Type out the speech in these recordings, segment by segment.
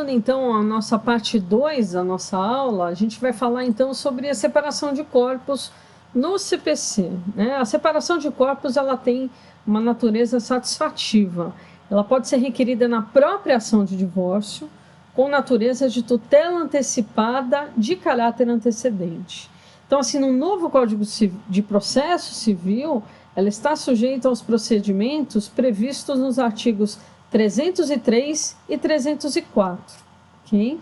Continuando então a nossa parte 2 da nossa aula, a gente vai falar então sobre a separação de corpos no CPC, né? A separação de corpos ela tem uma natureza satisfativa. Ela pode ser requerida na própria ação de divórcio, com natureza de tutela antecipada de caráter antecedente. Então, assim, no novo Código de Processo Civil, ela está sujeita aos procedimentos previstos nos artigos 303 e 304, ok?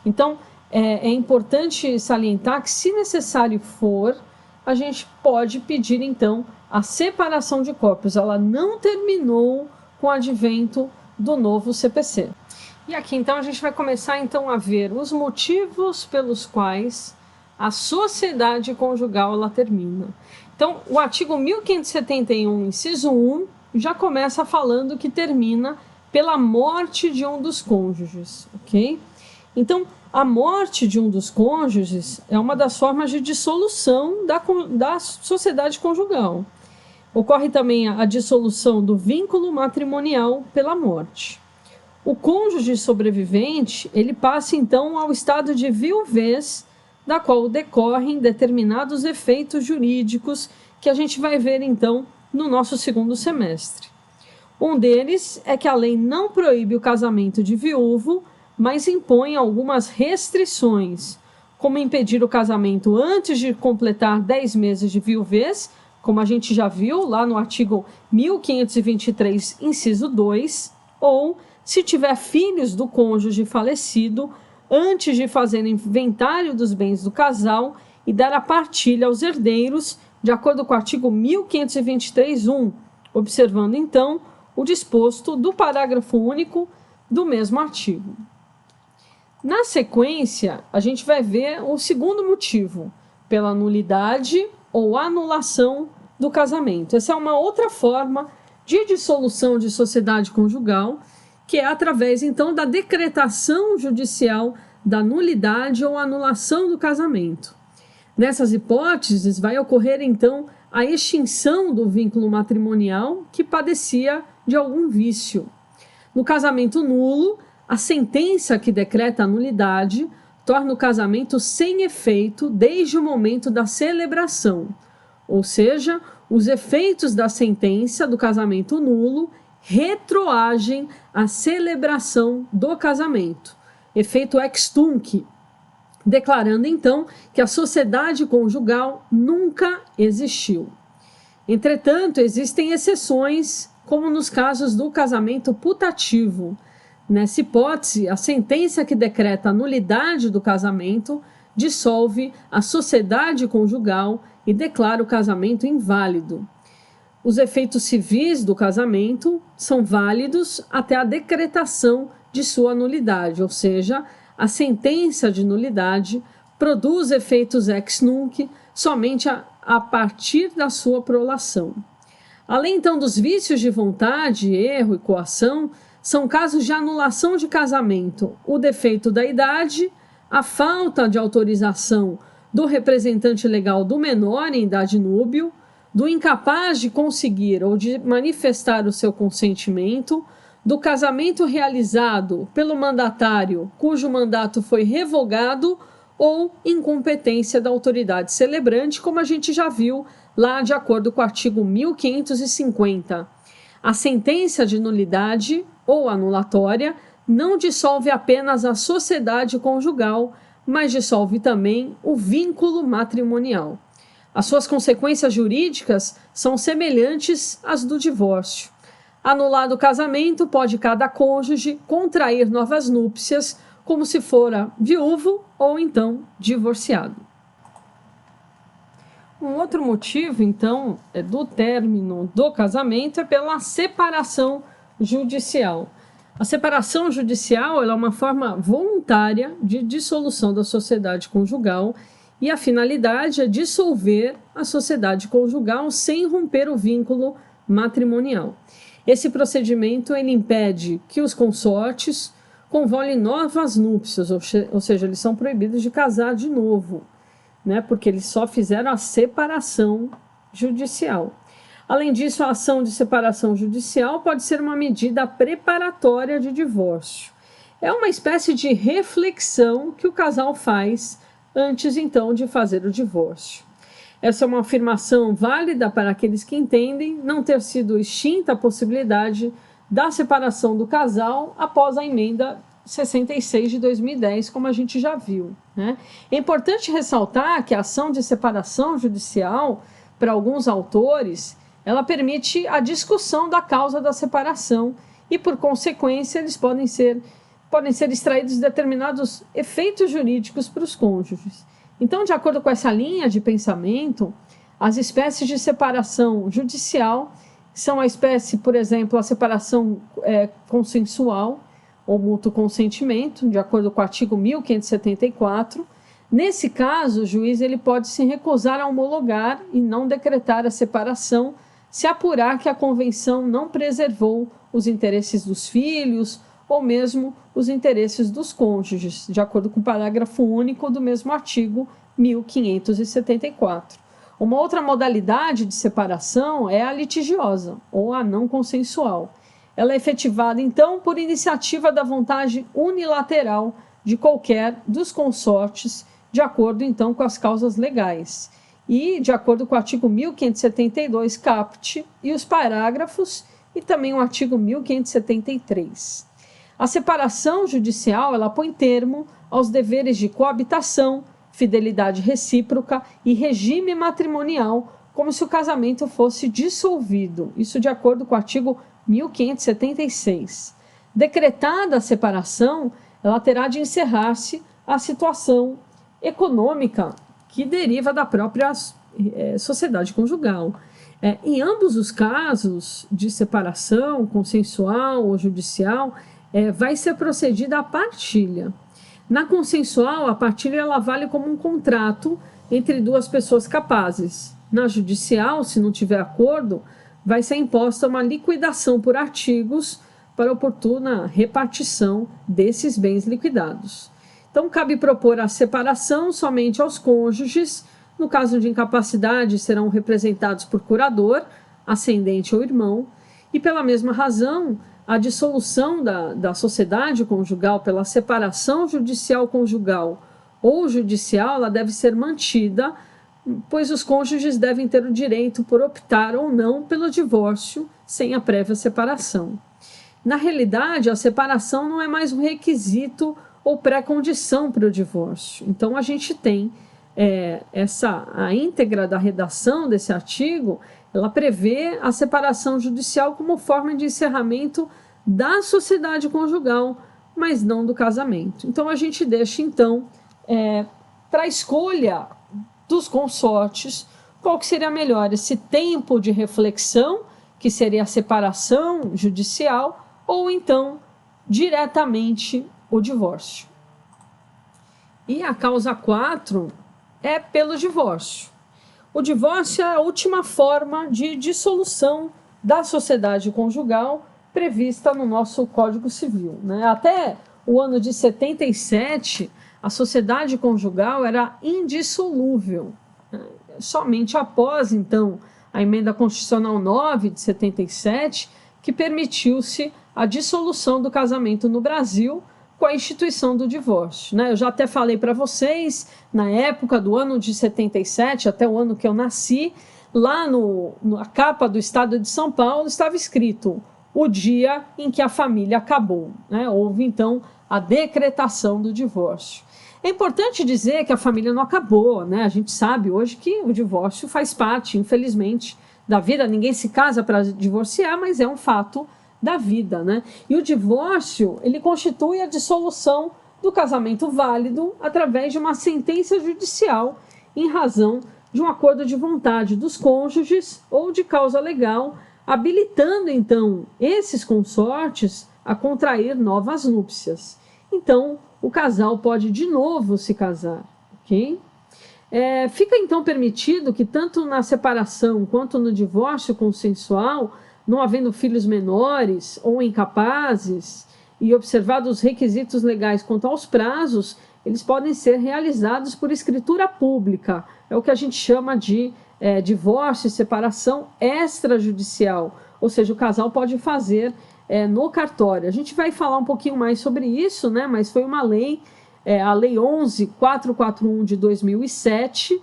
Então, é importante salientar que, se necessário for, a gente pode pedir, então, a separação de corpos. Ela não terminou com o advento do novo CPC. E aqui, então, a gente vai começar, então, a ver os motivos pelos quais a sociedade conjugal ela termina. Então, o artigo 1571, inciso 1, já começa falando que termina pela morte de um dos cônjuges, ok? Então, a morte de um dos cônjuges é uma das formas de dissolução da sociedade conjugal. Ocorre também a dissolução do vínculo matrimonial pela morte. O cônjuge sobrevivente, ele passa então ao estado de viuvez, da qual decorrem determinados efeitos jurídicos que a gente vai ver então no nosso segundo semestre. Um deles é que a lei não proíbe o casamento de viúvo, mas impõe algumas restrições, como impedir o casamento antes de completar 10 meses de viuvez, como a gente já viu lá no artigo 1523, inciso 2, ou, se tiver filhos do cônjuge falecido, antes de fazer inventário dos bens do casal e dar a partilha aos herdeiros, de acordo com o artigo 1523.1, observando, então, o disposto do parágrafo único do mesmo artigo. Na sequência, a gente vai ver o segundo motivo, pela nulidade ou anulação do casamento. Essa é uma outra forma de dissolução de sociedade conjugal, que é através, então, da decretação judicial da nulidade ou anulação do casamento. Nessas hipóteses, vai ocorrer, então, a extinção do vínculo matrimonial que padecia de algum vício. No casamento nulo, a sentença que decreta a nulidade torna o casamento sem efeito desde o momento da celebração, ou seja, os efeitos da sentença do casamento nulo retroagem à celebração do casamento, efeito ex tunc, declarando então que a sociedade conjugal nunca existiu. Entretanto, existem exceções, como nos casos do casamento putativo. Nessa hipótese, a sentença que decreta a nulidade do casamento dissolve a sociedade conjugal e declara o casamento inválido. Os efeitos civis do casamento são válidos até a decretação de sua nulidade, ou seja, a sentença de nulidade produz efeitos ex nunc somente a partir da sua prolação. Além, então, dos vícios de vontade, erro e coação, são casos de anulação de casamento o defeito da idade, a falta de autorização do representante legal do menor em idade núbil, do incapaz de conseguir ou de manifestar o seu consentimento, do casamento realizado pelo mandatário cujo mandato foi revogado ou incompetência da autoridade celebrante, como a gente já viu lá de acordo com o artigo 1550. A sentença de nulidade ou anulatória não dissolve apenas a sociedade conjugal, mas dissolve também o vínculo matrimonial. As suas consequências jurídicas são semelhantes às do divórcio. Anulado o casamento, pode cada cônjuge contrair novas núpcias, como se fora viúvo ou então divorciado. Um outro motivo, então, do término do casamento é pela separação judicial. A separação judicial ela é uma forma voluntária de dissolução da sociedade conjugal e a finalidade é dissolver a sociedade conjugal sem romper o vínculo matrimonial. Esse procedimento ele impede que os consortes convolem novas núpcias, ou seja, eles são proibidos de casar de novo, né, porque eles só fizeram a separação judicial. Além disso, a ação de separação judicial pode ser uma medida preparatória de divórcio. é uma espécie de reflexão que o casal faz antes, então, de fazer o divórcio. Essa é uma afirmação válida para aqueles que entendem não ter sido extinta a possibilidade da separação do casal após a emenda 66 de 2010, como a gente já viu, né? É importante ressaltar que a ação de separação judicial, para alguns autores, ela permite a discussão da causa da separação e, por consequência, eles podem ser extraídos determinados efeitos jurídicos para os cônjuges. Então, de acordo com essa linha de pensamento, as espécies de separação judicial são a espécie, por exemplo, a separação consensual ou mútuo consentimento, de acordo com o artigo 1574. Nesse caso, o juiz ele pode se recusar a homologar e não decretar a separação se apurar que a convenção não preservou os interesses dos filhos ou mesmo os interesses dos cônjuges, de acordo com o parágrafo único do mesmo artigo 1574. Uma outra modalidade de separação é a litigiosa, ou a não consensual. Ela é efetivada, então, por iniciativa da vontade unilateral de qualquer dos consortes, de acordo, então, com as causas legais. E, de acordo com o artigo 1572, caput, e os parágrafos, e também o artigo 1573. A separação judicial, ela põe termo aos deveres de coabitação, fidelidade recíproca e regime matrimonial, como se o casamento fosse dissolvido. Isso de acordo com o artigo 1576. Decretada a separação, ela terá de encerrar-se a situação econômica que deriva da própria sociedade conjugal. Em ambos os casos de separação consensual ou judicial, vai ser procedida a partilha. Na consensual, a partilha ela vale como um contrato entre duas pessoas capazes. Na judicial, se não tiver acordo, vai ser imposta uma liquidação por artigos para oportuna repartição desses bens liquidados. Então, cabe propor a separação somente aos cônjuges. No caso de incapacidade, serão representados por curador, ascendente ou irmão, e pela mesma razão, a dissolução da sociedade conjugal pela separação judicial conjugal ou judicial, ela deve ser mantida, pois os cônjuges devem ter o direito por optar ou não pelo divórcio sem a prévia separação. Na realidade, a separação não é mais um requisito ou pré-condição para o divórcio. Então, a gente tem a íntegra da redação desse artigo, ela prevê a separação judicial como forma de encerramento da sociedade conjugal, mas não do casamento. Então, a gente deixa, então, para a escolha dos consortes, qual que seria melhor, esse tempo de reflexão, que seria a separação judicial, ou então, diretamente, o divórcio. E a causa 4 é pelo divórcio. O divórcio é a última forma de dissolução da sociedade conjugal prevista no nosso Código Civil, né? Até o ano de 77, a sociedade conjugal era indissolúvel. Somente após, então, a Emenda Constitucional 9 de 77, que permitiu-se a dissolução do casamento no Brasil com a instituição do divórcio, né? Eu já até falei para vocês, na época do ano de 77, até o ano que eu nasci, lá na capa do Estado de São Paulo estava escrito o dia em que a família acabou, né? Houve, então, a decretação do divórcio. É importante dizer que a família não acabou, né? A gente sabe hoje que o divórcio faz parte, infelizmente, da vida. Ninguém se casa para divorciar, mas é um fato da vida, né? E o divórcio, ele constitui a dissolução do casamento válido através de uma sentença judicial em razão de um acordo de vontade dos cônjuges ou de causa legal, habilitando, então, esses consortes a contrair novas núpcias. Então, o casal pode de novo se casar, ok? Fica, então, permitido que tanto na separação quanto no divórcio consensual, não havendo filhos menores ou incapazes e observados os requisitos legais quanto aos prazos, eles podem ser realizados por escritura pública. É o que a gente chama de divórcio e separação extrajudicial, ou seja, o casal pode fazer no cartório. A gente vai falar um pouquinho mais sobre isso, né? Mas foi uma lei, a Lei 11.441 de 2007,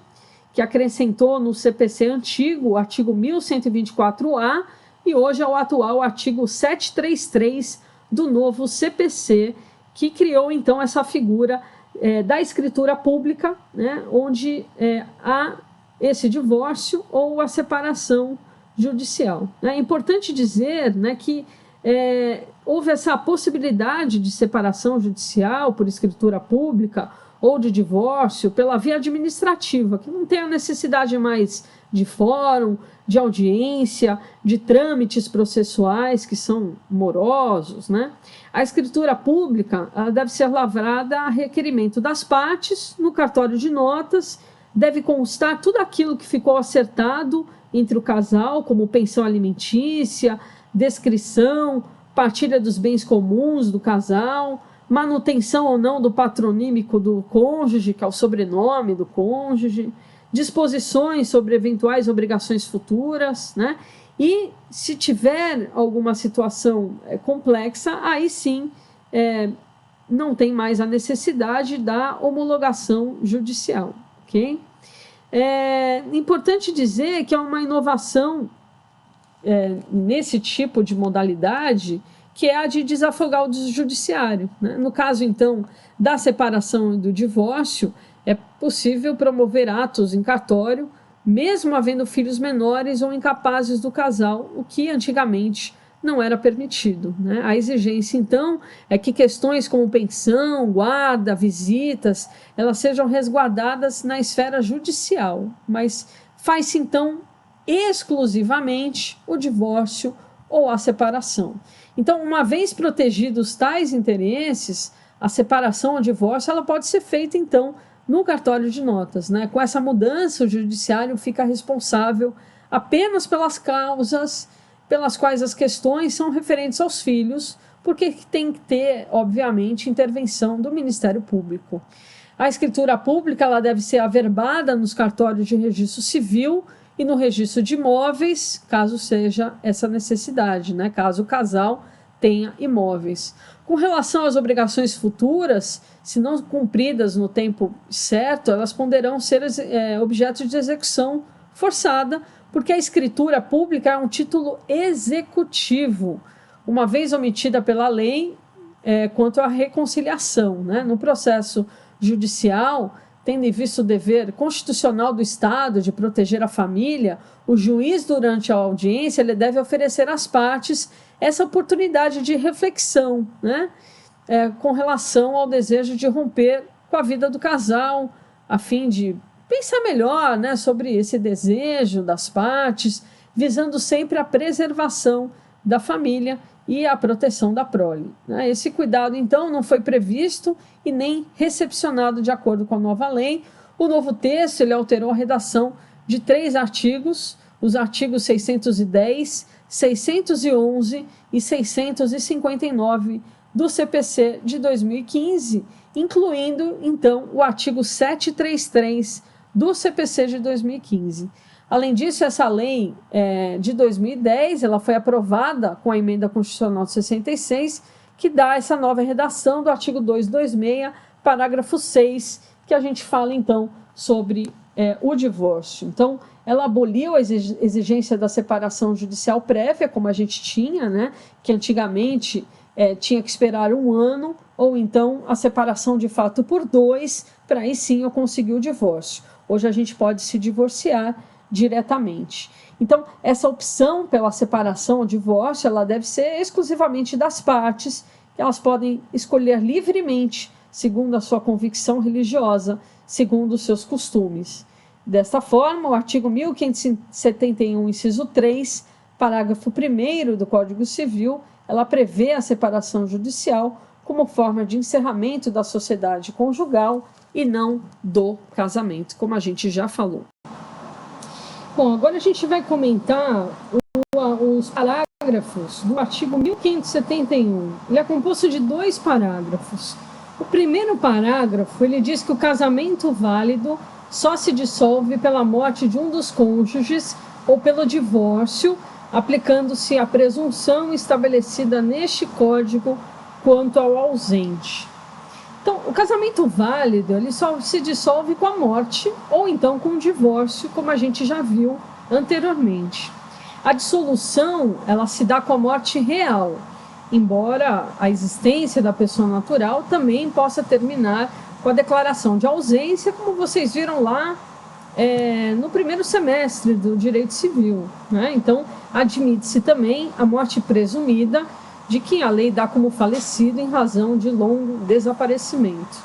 que acrescentou no CPC antigo o artigo 1124-A e hoje é o atual artigo 733 do novo CPC, que criou então essa figura da escritura pública, né, onde há esse divórcio ou a separação judicial. É importante dizer, né, que houve essa possibilidade de separação judicial por escritura pública ou de divórcio pela via administrativa, que não tem a necessidade mais de fórum, de audiência, de trâmites processuais que são morosos, né? A escritura pública ela deve ser lavrada a requerimento das partes no cartório de notas, deve constar tudo aquilo que ficou acertado entre o casal, como pensão alimentícia, descrição, partilha dos bens comuns do casal, manutenção ou não do patronímico do cônjuge, que é o sobrenome do cônjuge, disposições sobre eventuais obrigações futuras, né? E se tiver alguma situação complexa, aí sim não tem mais a necessidade da homologação judicial, ok? É importante dizer que é uma inovação nesse tipo de modalidade, que é a de desafogar o judiciário, né? No caso, então, da separação e do divórcio, é possível promover atos em cartório, mesmo havendo filhos menores ou incapazes do casal, o que antigamente não era permitido, né? A exigência, então, é que questões como pensão, guarda, visitas, elas sejam resguardadas na esfera judicial, mas faz-se, então, exclusivamente o divórcio ou a separação. Então, uma vez protegidos tais interesses, a separação ou divórcio ela pode ser feita, então, no cartório de notas, né? Com essa mudança, o judiciário fica responsável apenas pelas causas pelas quais as questões são referentes aos filhos, porque tem que ter, obviamente, intervenção do Ministério Público. A escritura pública ela deve ser averbada nos cartórios de registro civil e no registro de imóveis, caso seja essa necessidade, né? Caso o casal tenha imóveis. Com relação às obrigações futuras, se não cumpridas no tempo certo, elas poderão ser objeto de execução forçada, porque a escritura pública é um título executivo, uma vez omitida pela lei quanto à reconciliação, né? No processo judicial, tendo em vista o dever constitucional do Estado de proteger a família, o juiz, durante a audiência, ele deve oferecer às partes essa oportunidade de reflexão, né? Com relação ao desejo de romper com a vida do casal, a fim de pensar melhor, né, sobre esse desejo das partes, visando sempre a preservação da família e a proteção da prole, né? Esse cuidado, então, não foi previsto e nem recepcionado de acordo com a nova lei. O novo texto ele alterou a redação de 3 artigos, os artigos 610, 611 e 659 do CPC de 2015, incluindo, então, o artigo 733 do CPC de 2015. Além disso, essa lei de 2010, ela foi aprovada com a emenda constitucional de 66, que dá essa nova redação do artigo 226, parágrafo 6, que a gente fala, então, sobre o divórcio. Então, ela aboliu a exigência da separação judicial prévia, como a gente tinha, né? Que antigamente tinha que esperar 1 ano, ou então a separação de fato por 2, para aí sim eu conseguir o divórcio. Hoje a gente pode se divorciar diretamente. Então, essa opção pela separação ou divórcio, ela deve ser exclusivamente das partes, que elas podem escolher livremente, segundo a sua convicção religiosa, segundo os seus costumes. Desta forma, o artigo 1571, inciso 3, parágrafo 1º do Código Civil, ela prevê a separação judicial como forma de encerramento da sociedade conjugal e não do casamento, como a gente já falou. Bom, agora a gente vai comentar os parágrafos do artigo 1571. Ele é composto de 2 parágrafos. O primeiro parágrafo, ele diz que o casamento válido só se dissolve pela morte de um dos cônjuges ou pelo divórcio, aplicando-se a presunção estabelecida neste Código quanto ao ausente. Então, o casamento válido ele só se dissolve com a morte ou então com o divórcio, como a gente já viu anteriormente. A dissolução ela se dá com a morte real, embora a existência da pessoa natural também possa terminar com a declaração de ausência, como vocês viram lá no primeiro semestre do direito civil, né? Então, admite-se também a morte presumida de quem a lei dá como falecido em razão de longo desaparecimento.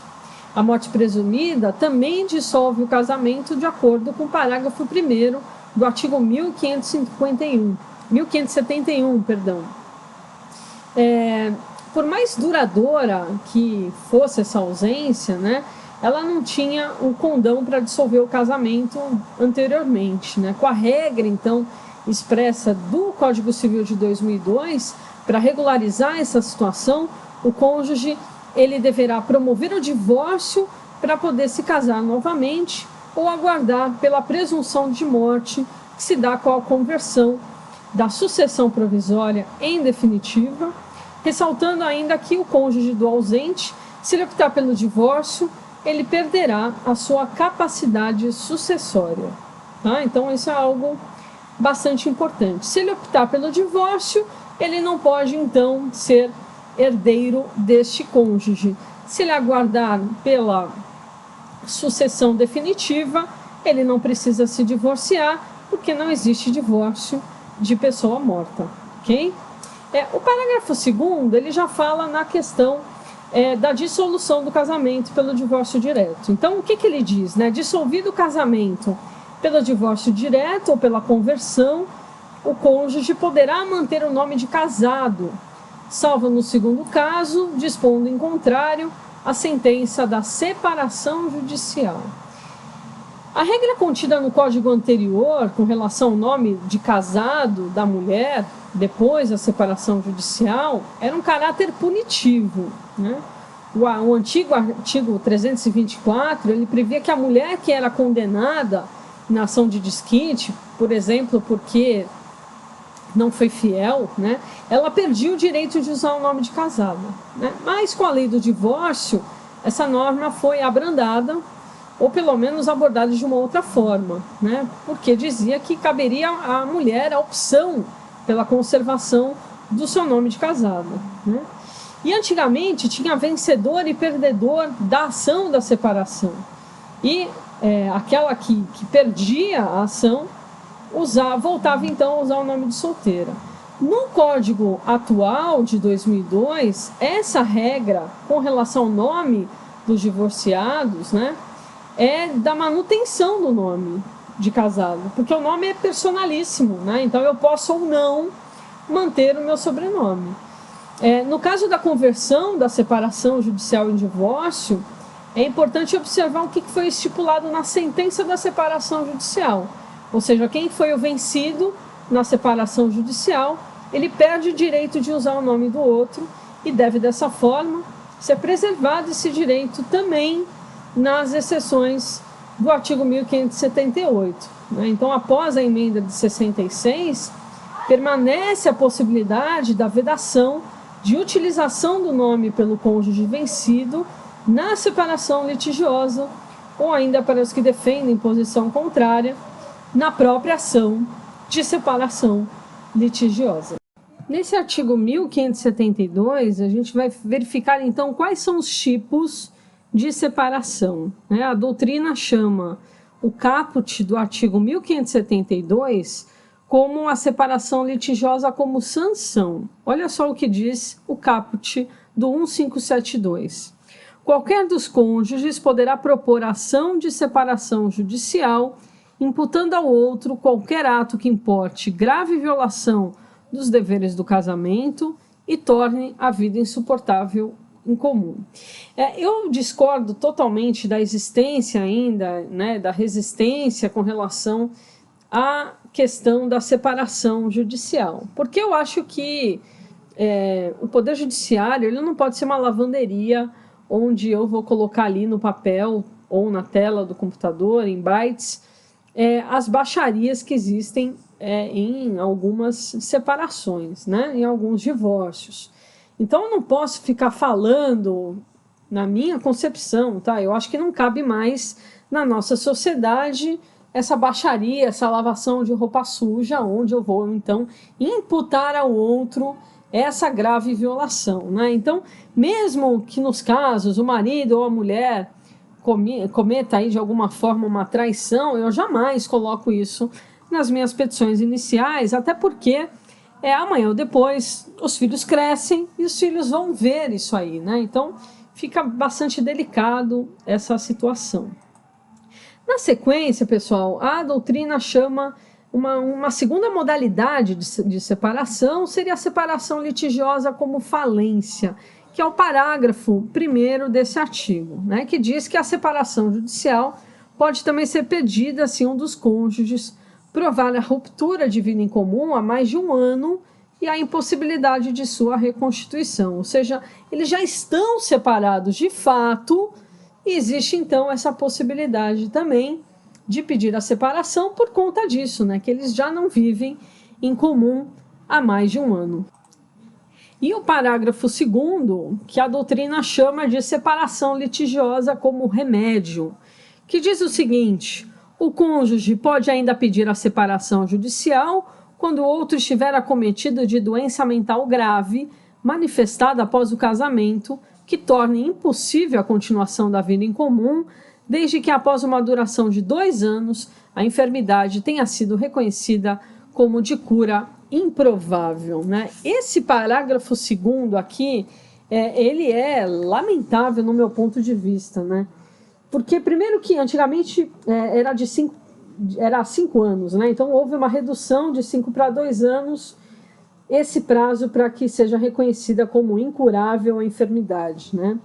A morte presumida também dissolve o casamento de acordo com o parágrafo 1º do artigo 1571, perdão. Por mais duradoura que fosse essa ausência, né, ela não tinha o condão para dissolver o casamento anteriormente, né? Com a regra, então, expressa do Código Civil de 2002, para regularizar essa situação, o cônjuge ele deverá promover o divórcio para poder se casar novamente ou aguardar pela presunção de morte que se dá com a conversão da sucessão provisória em definitiva, ressaltando ainda que o cônjuge do ausente, se ele optar pelo divórcio, ele perderá a sua capacidade sucessória. Tá? Então, isso é algo bastante importante. Se ele optar pelo divórcio, ele não pode, então, ser herdeiro deste cônjuge. Se ele aguardar pela sucessão definitiva, ele não precisa se divorciar, porque não existe divórcio de pessoa morta, ok? O parágrafo 2º, ele já fala na questão da dissolução do casamento pelo divórcio direto. Então, o que ele diz? Né? Dissolvido o casamento pelo divórcio direto ou pela conversão, o cônjuge poderá manter o nome de casado, salvo no segundo caso, dispondo em contrário a sentença da separação judicial. A regra contida no código anterior, com relação ao nome de casado da mulher, depois da separação judicial, era um caráter punitivo, né? O antigo artigo 324, ele previa que a mulher que era condenada na ação de desquite, por exemplo, porque não foi fiel, né, ela perdia o direito de usar o nome de casada, né? Mas com a lei do divórcio, essa norma foi abrandada, ou pelo menos abordada de uma outra forma, né? Porque dizia que caberia à mulher a opção pela conservação do seu nome de casada, né? E antigamente tinha vencedor e perdedor da ação da separação. E aquela que perdia a ação voltava então a usar o nome de solteira. No Código atual de 2002, essa regra com relação ao nome dos divorciados, né, é da manutenção do nome de casado, porque o nome é personalíssimo, né? Então eu posso ou não manter o meu sobrenome. No caso da conversão, da separação judicial em divórcio, é importante observar o que foi estipulado na sentença da separação judicial. Ou seja, quem foi o vencido na separação judicial, ele perde o direito de usar o nome do outro e deve, dessa forma, ser preservado esse direito também nas exceções do artigo 1578. Né? Então, após a emenda de 66, permanece a possibilidade da vedação de utilização do nome pelo cônjuge vencido na separação litigiosa ou ainda para os que defendem posição contrária na própria ação de separação litigiosa. Nesse artigo 1572, a gente vai verificar então quais são os tipos de separação. A doutrina chama o caput do artigo 1572 como a separação litigiosa como sanção. Olha só o que diz o caput do 1572. Qualquer dos cônjuges poderá propor ação de separação judicial, imputando ao outro qualquer ato que importe grave violação dos deveres do casamento e torne a vida insuportável em comum. Eu discordo totalmente da existência ainda, né, da resistência com relação à questão da separação judicial, porque eu acho que o Poder Judiciário ele não pode ser uma lavanderia onde eu vou colocar ali no papel ou na tela do computador, em bytes, as baixarias que existem em algumas separações, né? Em alguns divórcios. Então, eu não posso ficar falando, na minha concepção, tá? Eu acho que não cabe mais na nossa sociedade essa baixaria, essa lavação de roupa suja, onde eu vou, então, imputar ao outro essa grave violação, né? Então, mesmo que nos casos o marido ou a mulher cometa aí de alguma forma uma traição, eu jamais coloco isso nas minhas petições iniciais, até porque amanhã ou depois os filhos crescem e os filhos vão ver isso aí, né? Então fica bastante delicado essa situação. Na sequência, pessoal, a doutrina chama uma segunda modalidade de separação, seria a separação litigiosa como falência, que é o parágrafo 1º desse artigo, né, que diz que a separação judicial pode também ser pedida se um dos cônjuges provar a ruptura de vida em comum há mais de um ano e a impossibilidade de sua reconstituição. Ou seja, eles já estão separados de fato e existe então essa possibilidade também de pedir a separação por conta disso, né, que eles já não vivem em comum há mais de um ano. E o parágrafo 2º, que a doutrina chama de separação litigiosa como remédio, que diz o seguinte: o cônjuge pode ainda pedir a separação judicial quando o outro estiver acometido de doença mental grave, manifestada após o casamento, que torne impossível a continuação da vida em comum, desde que após uma duração de 2 anos, a enfermidade tenha sido reconhecida como de cura improvável, né? Esse parágrafo 2º aqui, ele é lamentável no meu ponto de vista, né? Porque, primeiro que antigamente era 5 anos, né? Então houve uma redução de 5 para 2 anos, esse prazo para que seja reconhecida como incurável a enfermidade, né?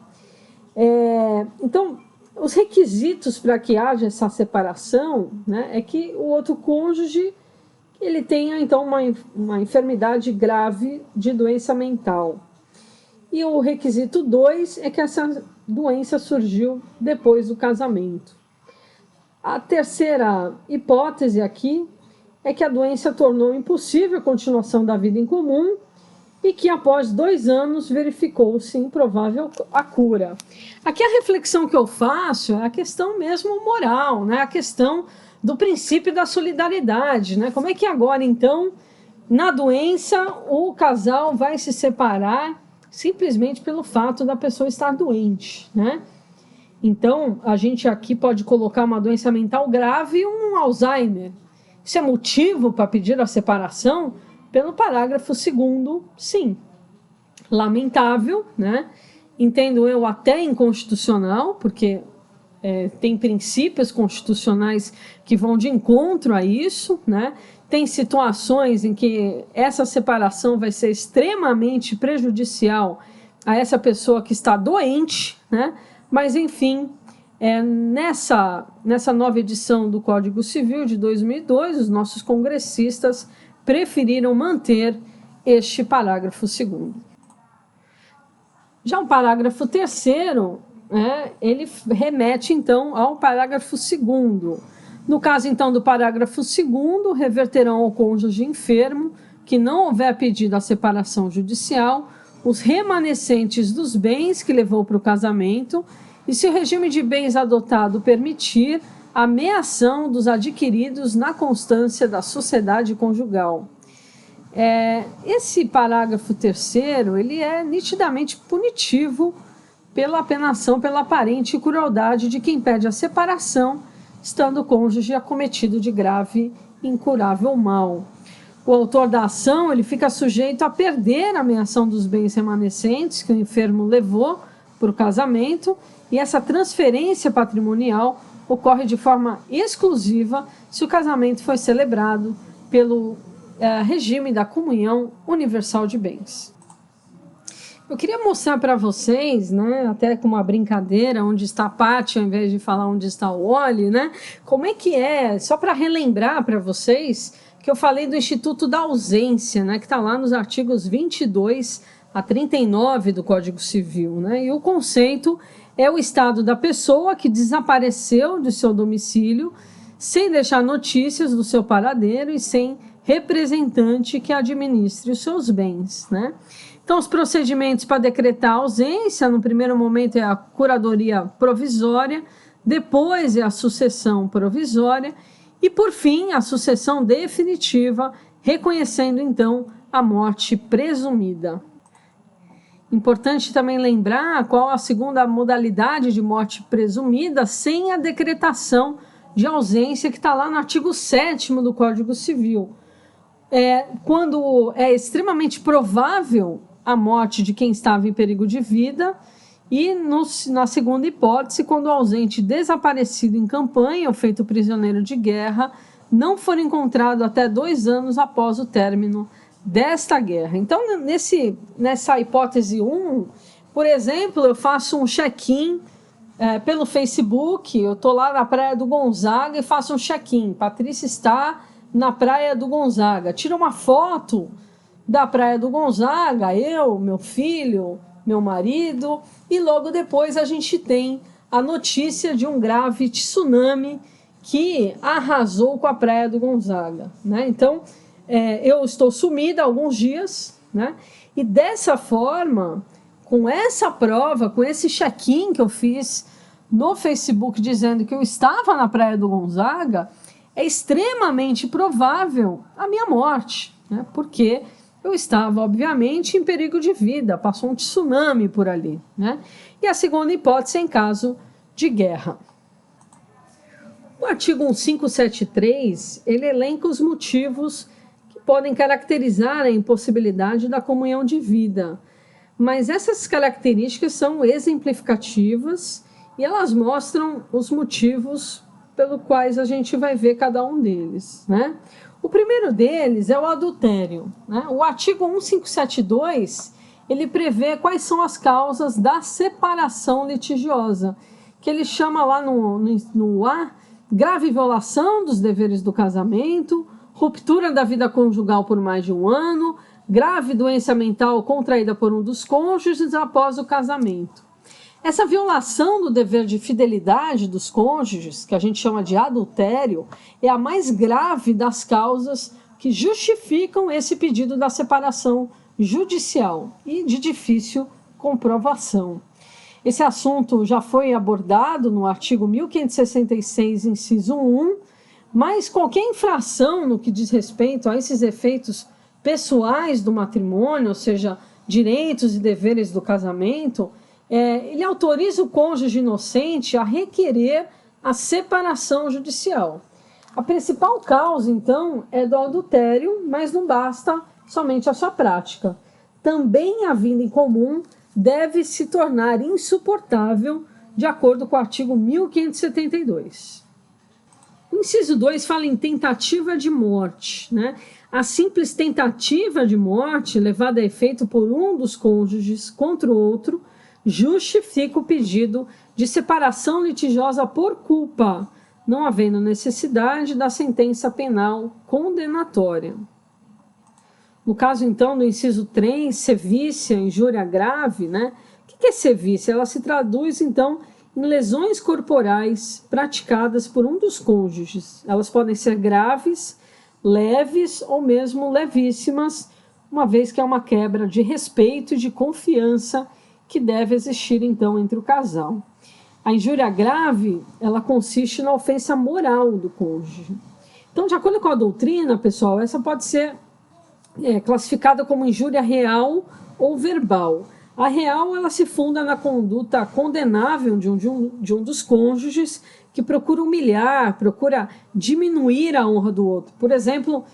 Então, os requisitos para que haja essa separação, né, é que o outro cônjuge ele tenha, então, uma enfermidade grave de doença mental. E o requisito 2 é que essa doença surgiu depois do casamento. A terceira hipótese aqui é que a doença tornou impossível a continuação da vida em comum e que após 2 anos verificou-se improvável a cura. Aqui a reflexão que eu faço é a questão mesmo moral, né? A questão do princípio da solidariedade, né? Como é que agora, então, na doença, o casal vai se separar simplesmente pelo fato da pessoa estar doente, né? Então, a gente aqui pode colocar uma doença mental grave e um Alzheimer. Isso é motivo para pedir a separação? Pelo parágrafo 2º, sim. Lamentável, né? Entendo eu até inconstitucional, porque tem princípios constitucionais que vão de encontro a isso, né? Tem situações em que essa separação vai ser extremamente prejudicial a essa pessoa que está doente, né? Mas, enfim, nessa nova edição do Código Civil de 2002, os nossos congressistas preferiram manter este parágrafo 2º. Já o parágrafo 3º, ele remete, então, ao parágrafo 2º. No caso, então, do parágrafo 2º, reverterão ao cônjuge enfermo que não houver pedido a separação judicial os remanescentes dos bens que levou para o casamento e, se o regime de bens adotado permitir, a meação dos adquiridos na constância da sociedade conjugal. Esse parágrafo 3º, ele é nitidamente punitivo pela apenação pela aparente crueldade de quem pede a separação, estando o cônjuge acometido de grave e incurável mal. O autor da ação ele fica sujeito a perder a meação dos bens remanescentes que o enfermo levou para o casamento, e essa transferência patrimonial ocorre de forma exclusiva se o casamento foi celebrado pelo regime da comunhão universal de bens. Eu queria mostrar para vocês, né, até com uma brincadeira, onde está a Paty, ao invés de falar onde está o Oli, né, como é que só para relembrar para vocês, que eu falei do Instituto da Ausência, né, que está lá nos artigos 22 a 39 do Código Civil, né, e o conceito é o estado da pessoa que desapareceu de seu domicílio sem deixar notícias do seu paradeiro e sem representante que administre os seus bens, né? Então, os procedimentos para decretar a ausência, no primeiro momento é a curadoria provisória, depois é a sucessão provisória e, por fim, a sucessão definitiva, reconhecendo, então, a morte presumida. Importante também lembrar qual a segunda modalidade de morte presumida sem a decretação de ausência que está lá no artigo 7º do Código Civil. Quando é extremamente provável a morte de quem estava em perigo de vida e, na segunda hipótese, quando o ausente desaparecido em campanha ou feito prisioneiro de guerra não for encontrado até 2 anos após o término desta guerra. Então, nessa hipótese 1, por exemplo, eu faço um check-in pelo Facebook, eu estou lá na Praia do Gonzaga e faço um check-in. Patrícia está na Praia do Gonzaga. Tiro uma foto da Praia do Gonzaga, eu, meu filho, meu marido, e logo depois a gente tem a notícia de um grave tsunami que arrasou com a Praia do Gonzaga, né? Então, eu estou sumida há alguns dias, né? E dessa forma, com essa prova, com esse check-in que eu fiz no Facebook dizendo que eu estava na Praia do Gonzaga, é extremamente provável a minha morte, né? Porque eu estava, obviamente, em perigo de vida, passou um tsunami por ali, né? E a segunda hipótese é em caso de guerra. O artigo 1573, ele elenca os motivos que podem caracterizar a impossibilidade da comunhão de vida, mas essas características são exemplificativas e elas mostram os motivos pelos quais a gente vai ver cada um deles, né? O primeiro deles é o adultério, né? O artigo 1572, ele prevê quais são as causas da separação litigiosa, que ele chama lá no A, grave violação dos deveres do casamento, ruptura da vida conjugal por mais de 1 ano, grave doença mental contraída por um dos cônjuges após o casamento. Essa violação do dever de fidelidade dos cônjuges, que a gente chama de adultério, é a mais grave das causas que justificam esse pedido da separação judicial e de difícil comprovação. Esse assunto já foi abordado no artigo 1566, inciso 1, mas qualquer infração no que diz respeito a esses efeitos pessoais do matrimônio, ou seja, direitos e deveres do casamento, ele autoriza o cônjuge inocente a requerer a separação judicial. A principal causa, então, é do adultério, mas não basta somente a sua prática. Também a vida em comum deve se tornar insuportável, de acordo com o artigo 1572. O inciso 2 fala em tentativa de morte, né? A simples tentativa de morte, levada a efeito por um dos cônjuges contra o outro, justifica o pedido de separação litigiosa por culpa, não havendo necessidade da sentença penal condenatória. No caso, então, do inciso 3, sevícia, injúria grave, né? O que é sevícia? Ela se traduz, então, em lesões corporais praticadas por um dos cônjuges. Elas podem ser graves, leves ou mesmo levíssimas, uma vez que é uma quebra de respeito e de confiança que deve existir, então, entre o casal. A injúria grave, ela consiste na ofensa moral do cônjuge. Então, de acordo com a doutrina, pessoal, essa pode ser classificada como injúria real ou verbal. A real, ela se funda na conduta condenável de um dos cônjuges que procura humilhar, procura diminuir a honra do outro. Por exemplo,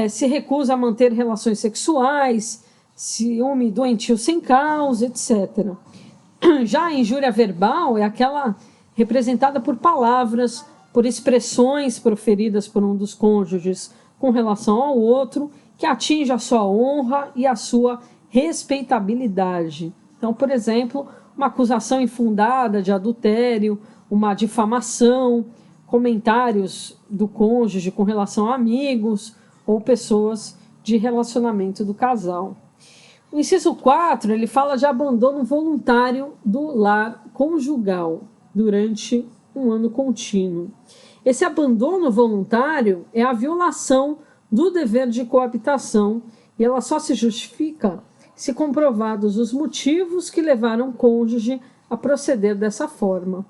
se recusa a manter relações sexuais, ciúme doentio sem causa, etc. Já a injúria verbal é aquela representada por palavras, por expressões proferidas por um dos cônjuges com relação ao outro, que atinge a sua honra e a sua respeitabilidade. Então, por exemplo, uma acusação infundada de adultério, uma difamação, comentários do cônjuge com relação a amigos ou pessoas de relacionamento do casal. O inciso 4, ele fala de abandono voluntário do lar conjugal durante 1 ano contínuo. Esse abandono voluntário é a violação do dever de coabitação e ela só se justifica se comprovados os motivos que levaram o cônjuge a proceder dessa forma.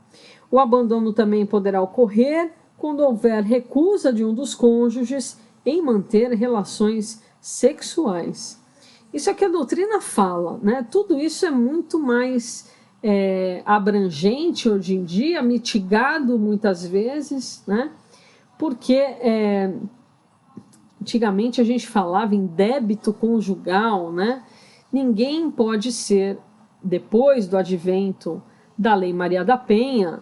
O abandono também poderá ocorrer quando houver recusa de um dos cônjuges em manter relações sexuais. Isso é que a doutrina fala, né? Tudo isso é muito mais abrangente hoje em dia, mitigado muitas vezes, né? Porque antigamente a gente falava em débito conjugal, né? Ninguém pode ser, depois do advento da Lei Maria da Penha,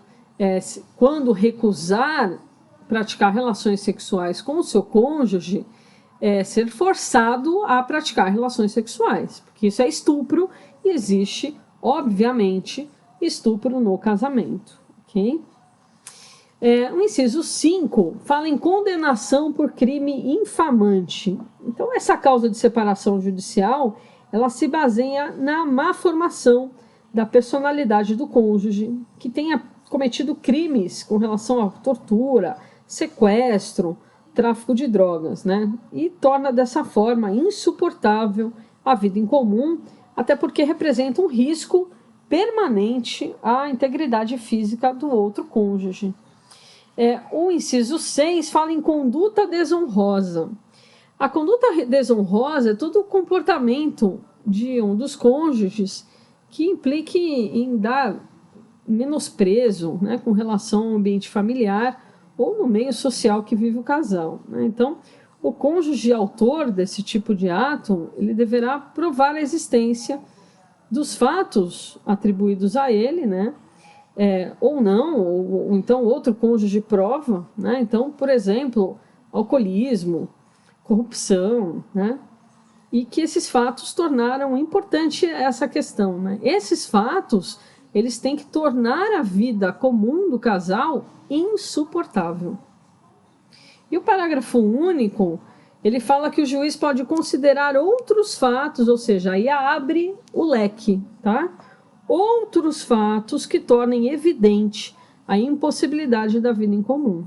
quando recusar praticar relações sexuais com o seu cônjuge, ser forçado a praticar relações sexuais, porque isso é estupro e existe, obviamente, estupro no casamento. Ok? O inciso 5 fala em condenação por crime infamante. Então, essa causa de separação judicial, ela se baseia na má formação da personalidade do cônjuge, que tenha cometido crimes com relação à tortura, sequestro, tráfico de drogas, né? E torna dessa forma insuportável a vida em comum, até porque representa um risco permanente à integridade física do outro cônjuge. O inciso 6 fala em conduta desonrosa. A conduta desonrosa é todo o comportamento de um dos cônjuges que implique em dar menosprezo, né, com relação ao ambiente familiar ou no meio social que vive o casal, né? Então, o cônjuge autor desse tipo de ato, ele deverá provar a existência dos fatos atribuídos a ele, né? Ou não, ou então outro cônjuge prova, né? Então, por exemplo, alcoolismo, corrupção, né? E que esses fatos tornaram importante essa questão, né? Esses fatos, eles têm que tornar a vida comum do casal insuportável. E o parágrafo único, ele fala que o juiz pode considerar outros fatos, ou seja, aí abre o leque, tá? Outros fatos que tornem evidente a impossibilidade da vida em comum.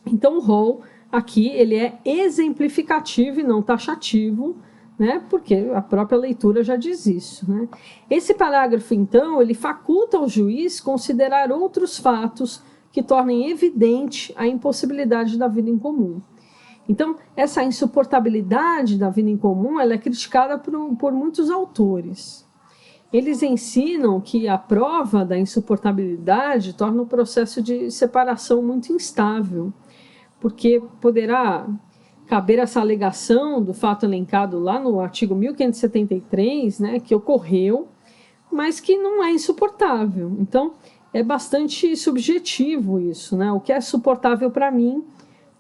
Então o rol aqui, ele é exemplificativo e não taxativo, né? Porque a própria leitura já diz isso, né? Esse parágrafo, então, ele faculta ao juiz considerar outros fatos que tornem evidente a impossibilidade da vida em comum. Então, essa insuportabilidade da vida em comum, ela é criticada por muitos autores. Eles ensinam que a prova da insuportabilidade torna o processo de separação muito instável, porque poderá caber essa alegação do fato elencado lá no artigo 1573, né, que ocorreu, mas que não é insuportável. Então, é bastante subjetivo isso, né? O que é suportável para mim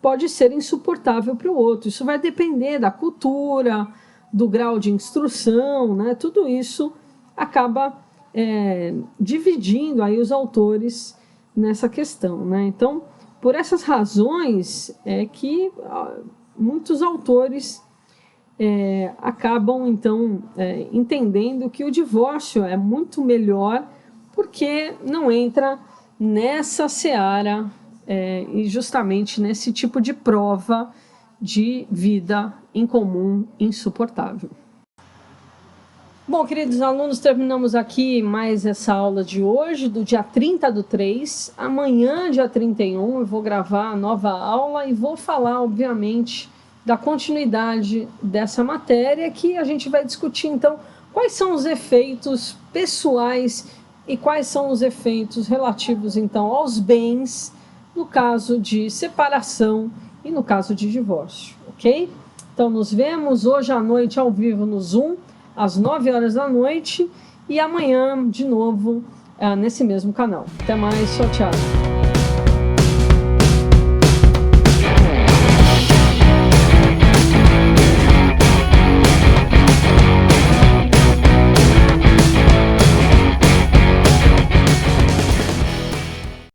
pode ser insuportável para o outro. Isso vai depender da cultura, do grau de instrução, né? Tudo isso acaba dividindo aí os autores nessa questão, né? Então, por essas razões é que muitos autores acabam, então, entendendo que o divórcio é muito melhor porque não entra nessa seara e justamente nesse tipo de prova de vida em comum insuportável. Bom, queridos alunos, terminamos aqui mais essa aula de hoje, do dia 30/3. Amanhã, dia 31, eu vou gravar a nova aula e vou falar, obviamente, da continuidade dessa matéria, que a gente vai discutir, então, quais são os efeitos pessoais e quais são os efeitos relativos, então, aos bens, no caso de separação e no caso de divórcio, ok? Então, nos vemos hoje à noite ao vivo no Zoom, às 9 horas da noite, e amanhã, de novo, nesse mesmo canal. Até mais, tchau, tchau.